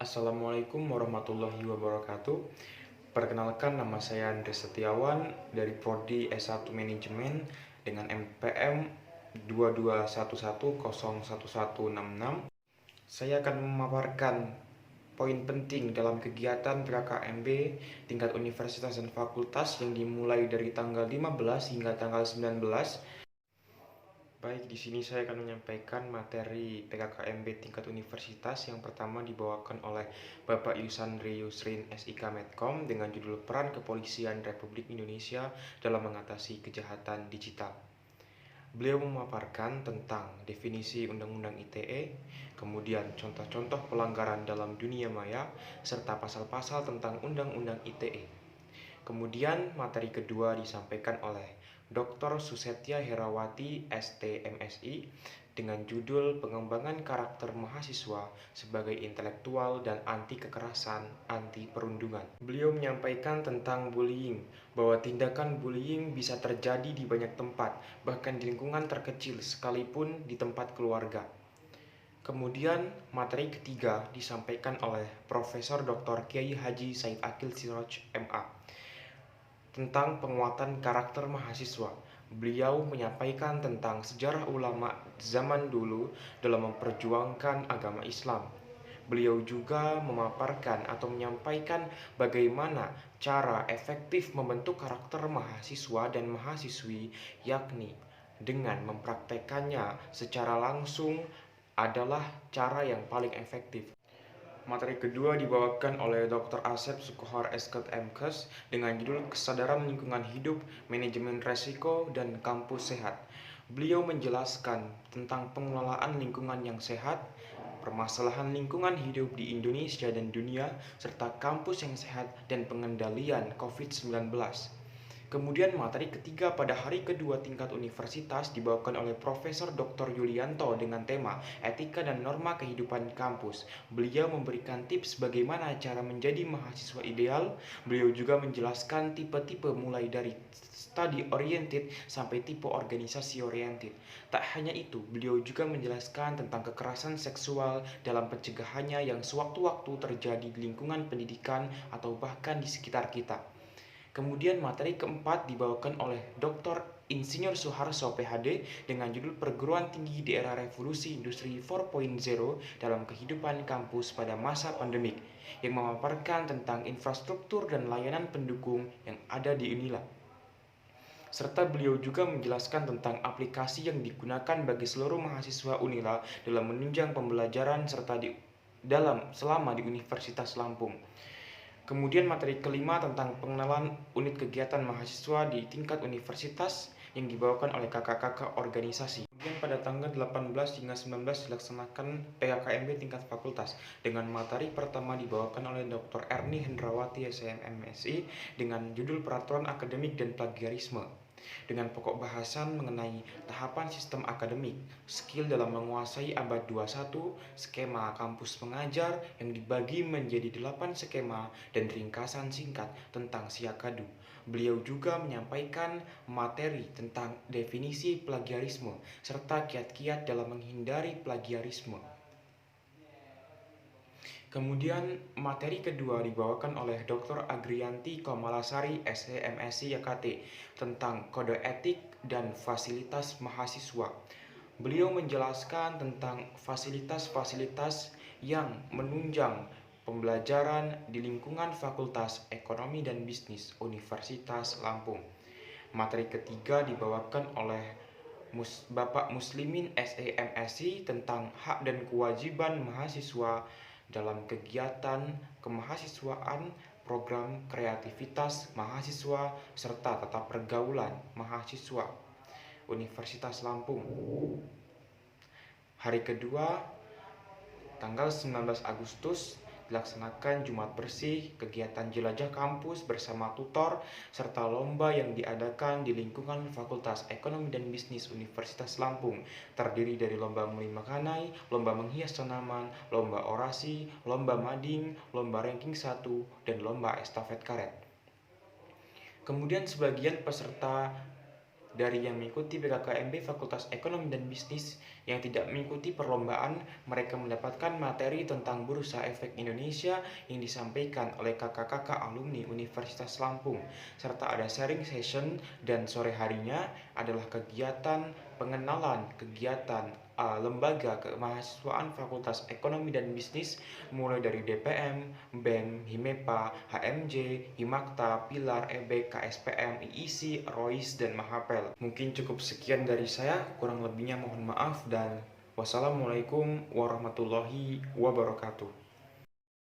Assalamualaikum warahmatullahi wabarakatuh. Perkenalkan, nama saya Andres Setiawan dari Prodi S1 Manajemen dengan MPM 2211011166. Saya akan memaparkan poin penting dalam kegiatan PKKMB tingkat universitas dan fakultas yang dimulai dari tanggal 15 hingga tanggal 19. Baik, di sini saya akan menyampaikan materi PKKMB tingkat universitas yang pertama dibawakan oleh Bapak Yusandri Yusrin SIK Medcom dengan judul Peran Kepolisian Republik Indonesia dalam Mengatasi Kejahatan Digital. Beliau memaparkan tentang definisi Undang-Undang ITE, kemudian contoh-contoh pelanggaran dalam dunia maya, serta pasal-pasal tentang Undang-Undang ITE. Kemudian materi kedua disampaikan oleh Dr. Susetya Herawati ST.MSI dengan judul Pengembangan Karakter Mahasiswa sebagai Intelektual dan Anti Kekerasan, Anti Perundungan. Beliau menyampaikan tentang bullying, bahwa tindakan bullying bisa terjadi di banyak tempat, bahkan di lingkungan terkecil sekalipun di tempat keluarga. Kemudian materi ketiga disampaikan oleh Profesor Dr. Kiai Haji Said Akil Siroj MA tentang penguatan karakter mahasiswa. Beliau menyampaikan tentang sejarah ulama zaman dulu dalam memperjuangkan agama Islam. Beliau juga memaparkan atau menyampaikan bagaimana cara efektif membentuk karakter mahasiswa dan mahasiswi, yakni dengan mempraktekannya secara langsung adalah cara yang paling efektif. Materi kedua dibawakan oleh Dr. Asep Sukohar SKT MKes dengan judul Kesadaran Lingkungan Hidup, Manajemen Resiko, dan Kampus Sehat. Beliau menjelaskan tentang pengelolaan lingkungan yang sehat, permasalahan lingkungan hidup di Indonesia dan dunia, serta kampus yang sehat dan pengendalian COVID-19. Kemudian materi ketiga pada hari kedua tingkat universitas dibawakan oleh Profesor Dr. Yulianto dengan tema Etika dan Norma Kehidupan Kampus. Beliau memberikan tips bagaimana cara menjadi mahasiswa ideal. Beliau juga menjelaskan tipe-tipe mulai dari study oriented sampai tipe organisasi oriented. Tak hanya itu, beliau juga menjelaskan tentang kekerasan seksual dalam pencegahannya yang sewaktu-waktu terjadi di lingkungan pendidikan atau bahkan di sekitar kita. Kemudian materi keempat dibawakan oleh Dr. Insinyur Suharso PhD dengan judul Perguruan Tinggi di Era Revolusi Industri 4.0 dalam Kehidupan Kampus pada Masa Pandemik, yang memaparkan tentang infrastruktur dan layanan pendukung yang ada di Unila. Serta beliau juga menjelaskan tentang aplikasi yang digunakan bagi seluruh mahasiswa Unila dalam menunjang pembelajaran serta selama di Universitas Lampung. Kemudian materi kelima tentang pengenalan unit kegiatan mahasiswa di tingkat universitas yang dibawakan oleh kakak-kakak organisasi. Kemudian pada tanggal 18 hingga 19 dilaksanakan PKKMB tingkat fakultas dengan materi pertama dibawakan oleh Dr. Erni Hendrawati SMMSI dengan judul Peraturan Akademik dan Plagiarisme, dengan pokok bahasan mengenai tahapan sistem akademik, skill dalam menguasai abad 21, skema kampus mengajar yang dibagi menjadi 8 skema, dan ringkasan singkat tentang siakadu. Beliau juga menyampaikan materi tentang definisi plagiarisme serta kiat-kiat dalam menghindari plagiarisme. Kemudian materi kedua dibawakan oleh Dr. Agrianti Komalasari SEMSI YKT tentang kode etik dan fasilitas mahasiswa. Beliau menjelaskan tentang fasilitas-fasilitas yang menunjang pembelajaran di lingkungan Fakultas Ekonomi dan Bisnis Universitas Lampung. Materi ketiga dibawakan oleh Bapak Muslimin SEMSI tentang hak dan kewajiban mahasiswa dalam kegiatan kemahasiswaan, program kreativitas mahasiswa, serta tata pergaulan mahasiswa Universitas Lampung. Hari kedua, tanggal 19 Agustus, dilaksanakan Jumat Bersih, kegiatan jelajah kampus bersama tutor, serta lomba yang diadakan di lingkungan Fakultas Ekonomi dan Bisnis Universitas Lampung, terdiri dari lomba melimakanai, lomba menghias tanaman, lomba orasi, lomba mading, lomba ranking 1, dan lomba estafet karet. Kemudian sebagian peserta dari yang mengikuti PKKMB Fakultas Ekonomi dan Bisnis Yang tidak mengikuti perlombaan, mereka mendapatkan materi tentang Bursa Efek Indonesia yang disampaikan oleh kakak-kakak alumni Universitas Lampung, serta ada sharing session, dan sore harinya adalah kegiatan pengenalan kegiatan lembaga kemahasiswaan Fakultas Ekonomi dan Bisnis, mulai dari DPM, BEM, HIMEPA, HMJ, Himakta, Pilar, EBEK, KSPM, IISI, ROIS, dan Mahapel. Mungkin cukup sekian dari saya, kurang lebihnya mohon maaf, dan wassalamualaikum warahmatullahi wabarakatuh.